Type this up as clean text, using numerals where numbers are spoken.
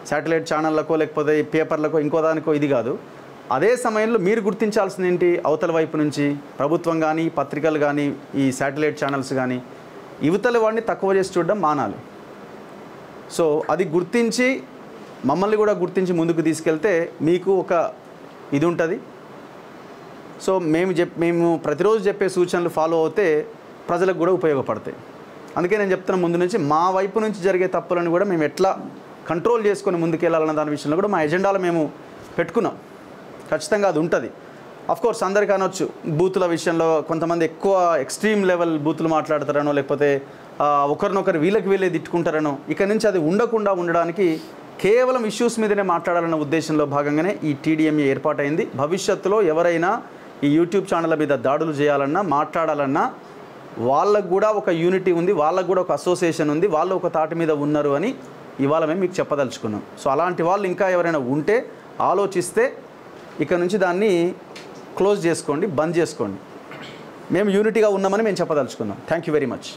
Satellite ఛానళ్ళకో లేకపోతే పేపర్లకో ఇంకో దానికో ఇది కాదు. అదే సమయంలో మీరు గుర్తించాల్సింది ఏంటి, అవతల వైపు నుంచి ప్రభుత్వం కానీ పత్రికలు కానీ ఈ శాటిలైట్ ఛానల్స్ కానీ యువతల వాడిని తక్కువ చేసి చూడడం మానాలి. సో అది గుర్తించి మమ్మల్ని కూడా గుర్తించి ముందుకు తీసుకెళ్తే మీకు ఒక ఇది ఉంటుంది. సో మేము ప్రతిరోజు చెప్పే సూచనలు ఫాలో అవుతే ప్రజలకు కూడా ఉపయోగపడతాయి. అందుకే నేను చెప్తున్నా ముందు నుంచి మా వైపు నుంచి జరిగే తప్పులను కూడా మేము ఎట్లా కంట్రోల్ చేసుకొని ముందుకెళ్ళాలన్న దాని విషయంలో కూడా మా ఎజెండాలో మేము పెట్టుకున్నాం. ఖచ్చితంగా అది ఉంటుంది. అఫ్కోర్స్ అందరికీ అనొచ్చు బూతుల విషయంలో కొంతమంది ఎక్కువ ఎక్స్ట్రీమ్ లెవెల్ బూతులు మాట్లాడతారనో లేకపోతే ఒకరినొకరు వీళ్ళే తిట్టుకుంటారనో. ఇక నుంచి అది ఉండకుండా ఉండడానికి కేవలం ఇష్యూస్ మీదనే మాట్లాడాలన్న ఉద్దేశంలో భాగంగానే ఈ TDMA ఏర్పాటైంది. భవిష్యత్తులో ఎవరైనా ఈ యూట్యూబ్ ఛానళ్ళ మీద దాడులు చేయాలన్నా మాట్లాడాలన్నా వాళ్ళకు కూడా ఒక యూనిటీ ఉంది, వాళ్ళకు కూడా ఒక అసోసియేషన్ ఉంది, వాళ్ళు ఒక తాటి మీద ఉన్నారు అని ఇవాళ మేము మీకు చెప్పదలుచుకున్నాం. సో అలాంటి వాళ్ళు ఇంకా ఎవరైనా ఉంటే ఆలోచిస్తే ఇక నుంచి దాన్ని క్లోజ్ చేసుకోండి, బంద్ చేసుకోండి. మేము యూనిటీగా ఉన్నామని మేము చెప్పదలుచుకున్నాం. Thank you very much.